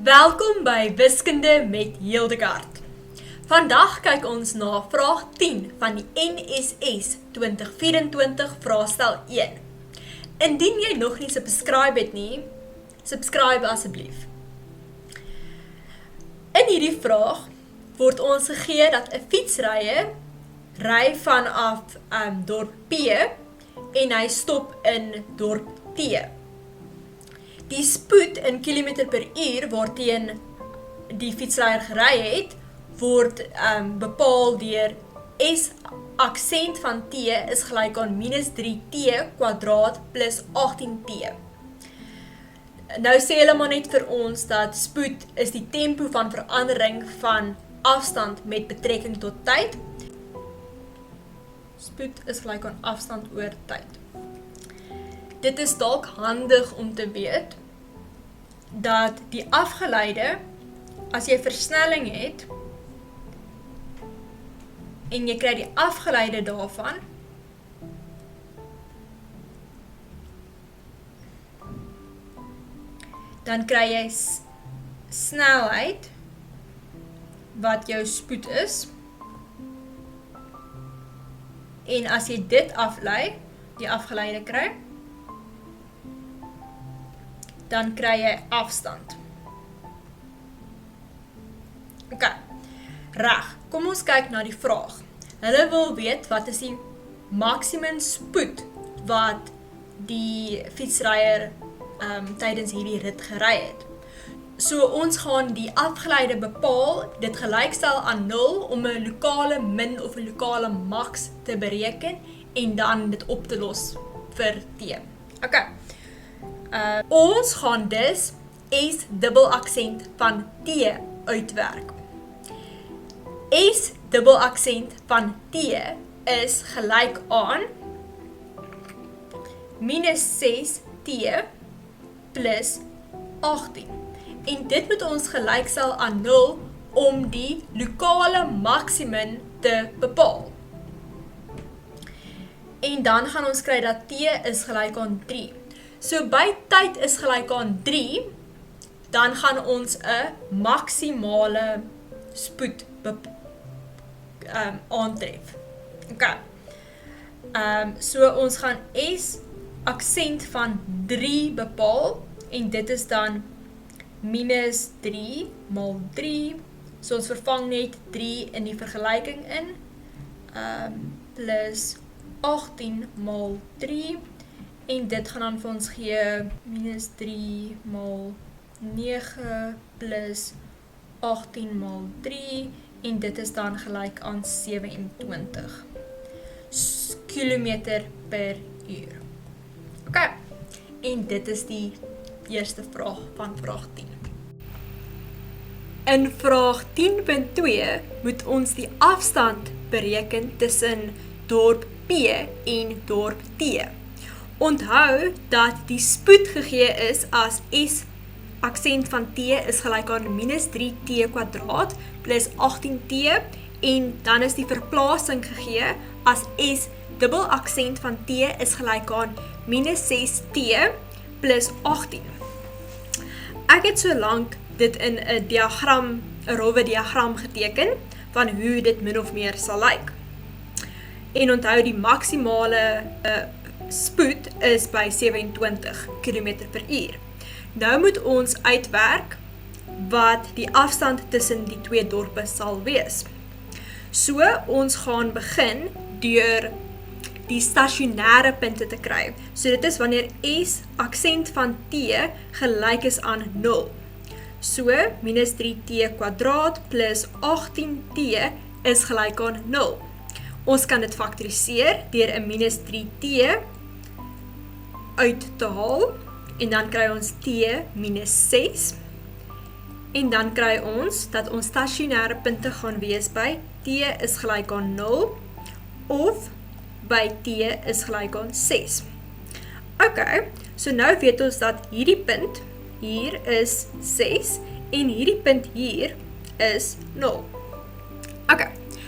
Welkom by Wiskunde met Hildegard. Vandag kyk ons na vraag 10 van die NSS 2024 vraestel 1. Indien jy nog nie subscribe het nie, subscribe asseblief. In hierdie vraag word ons gegee dat 'n fietsryer ry vanaf dorp P en hy stop in dorp T. Die spoed in kilometer per uur waarteen die fietsryer gery het, word bepaal deur S aksent van T is gelyk aan minus 3T kwadraat plus 18T. Nou sê hulle maar net vir ons dat spoed is die tempo van verandering van afstand met betrekking tot tyd. Spoed is gelyk aan afstand oor tyd. Dit is dalk handig om te weet dat die afgeleide, as jy versnelling het en jy kry die afgeleide daarvan, dan kry jy snelheid wat jou spoed is. En as jy dit aflei, die afgeleide kry, dan kry jy afstand. Ok, reg, kom ons kyk na die vraag. Hulle wil weet wat is die maksimum spoed wat die fietsryer tydens hierdie rit gery het. So ons gaan die afgeleide bepaal, dit gelykstel aan 0 om 'n lokale min of 'n lokale max te bereken en dan dit op te los vir T. Ok. Ons gaan dus S dubbel aksent van T uitwerk. S dubbel aksent van T is gelyk aan minus 6T plus 18. En dit moet ons gelykstel aan 0 om die lokale maksimum te bepaal. En dan gaan ons kry dat T is gelyk aan 3. So by tyd is gelyk aan 3, dan gaan ons 'n maksimale spoed aantref. Ok. So ons gaan S aksent van 3 bepaal en dit is dan minus 3 maal 3. So ons vervang net 3 in die vergelyking in. Plus 18 maal 3. En dit gaan dan vir ons gee minus 3 maal 9 plus 18 maal 3. En dit is dan gelyk aan 27 kilometer per uur. Ok, en dit is die eerste vraag van vraag 10. In vraag 10.2 moet ons die afstand bereken tussen dorp P en dorp T. Onthou dat die spoed gegee is as S aksent van T is gelyk aan minus 3T kwadraat plus 18T en dan is die verplasing gegee as S dubbel aksent van T is gelyk aan minus 6T plus 18. Ek het so lank dit in 'n diagram, 'n rowwe diagram geteken van hoe dit min of meer sal lyk. En onthou die maksimale spoed is by 27 km per uur. Nou moet ons uitwerk wat die afstand tussen die twee dorpe sal wees. So ons gaan begin deur die stasionêre punte te kry. So dit is wanneer S aksent van T gelyk is aan 0. So minus 3T kwadraat plus 18T is gelyk aan 0. Ons kan dit faktoriseer deur 'n minus 3T uit te haal en dan kry ons T minus 6 en dan kry ons dat ons stasionêre punte gaan wees by T is gelyk aan 0 of by T is gelyk aan 6. Ok, so nou weet ons dat hierdie punt hier is 6 en hierdie punt hier is 0. Ok,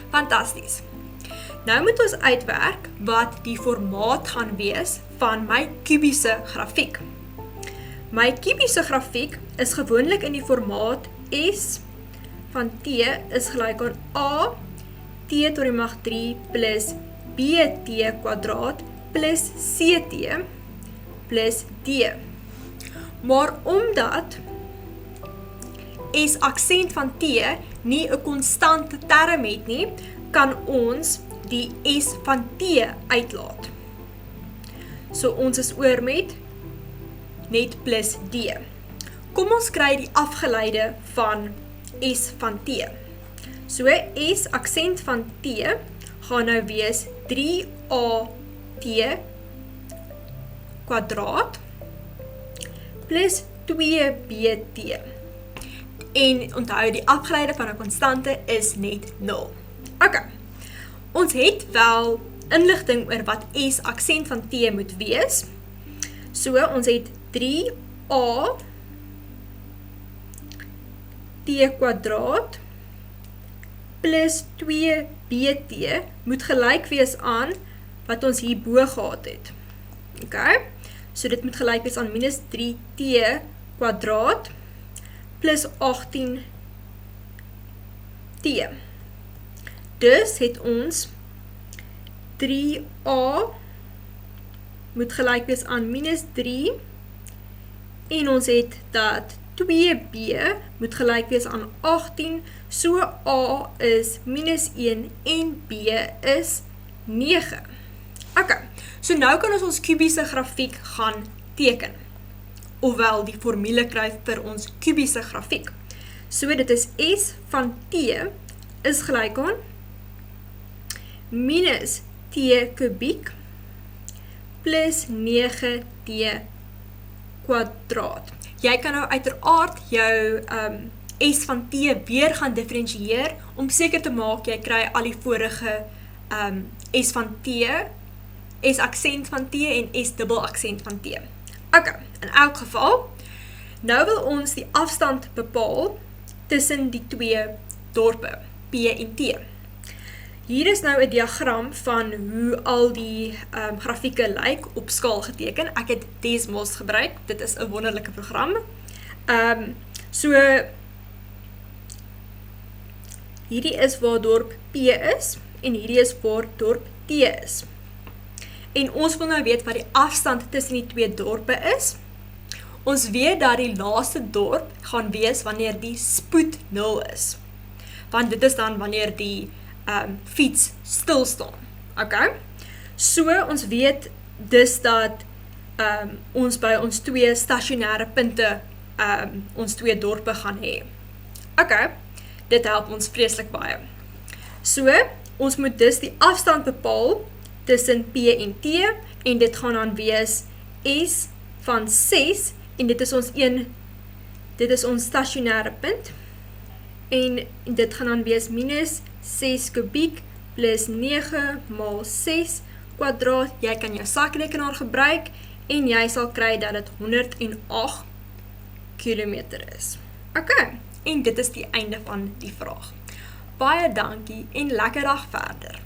fantasties. Nou moet ons uitwerk wat die formaat gaan wees van my kubiese grafiek. My kubiese grafiek is gewoonlik in die formaat S van t is gelyk aan a t tot die mag 3 plus bt kwadraat plus ct plus d. Maar omdat S aksent van t nie 'n konstante term het nie, kan ons die S van t uitlaat. So ons is oor met net plus d. Kom ons kry die afgeleide van S van t. So S aksent van t gaan nou wees 3at kwadraat plus 2bt. En onthou, die afgeleide van 'n konstante is net 0. Ok, ons het wel inligting oor wat S aksent van t moet wees. So, ons het 3a t kwadraat plus 2bt moet gelyk wees aan wat ons hierbo gehad het. Ok, so dit moet gelyk wees aan minus 3t kwadraat plus 18t. Dus het ons 3a moet gelyk wees aan minus 3 en ons het dat 2b moet gelyk wees aan 18, so a is minus 1 en b is 9. Ok, so nou kan ons kubiese grafiek gaan teken, ofwel die formule kry vir ons kubiese grafiek. So dit is S van t is gelyk aan minus t kubiek plus 9t kwadraat. Jy kan nou uiteraard jou S van t weer gaan diferensieer om seker te maak jy kry al die vorige S van t, S aksent van t en S dubbel aksent van t. Ok, in elk geval, nou wil ons die afstand bepaal tussen die twee dorpe, P en T. Hier is nou 'n diagram van hoe al die grafieke lyk op skaal geteken. Ek het Desmos gebruik, dit is 'n wonderlike program. So, hierdie is waar dorp P is, en hierdie is waar dorp T is. En ons wil nou weet wat die afstand tussen die twee dorpe is. Ons weet dat die laaste dorp gaan wees wanneer die spoed 0 is. Want dit is dan wanneer die fiets stilstaan. Okay? So, ons weet dus dat ons by ons twee stasionêre punte ons twee dorpe gaan hê. Okay, dit help ons vreeslik baie. So, ons moet dus die afstand bepaal tussen P en T, en dit gaan dan wees S van 6, en dit is ons stasionêre punt, en dit gaan dan wees minus 6 kubiek plus 9 maal 6 kwadraat. Jy kan jou sakrekenaar gebruik, en jy sal kry dat dit 108 kilometer is. Ok, en dit is die einde van die vraag. Baie dankie en lekker dag verder.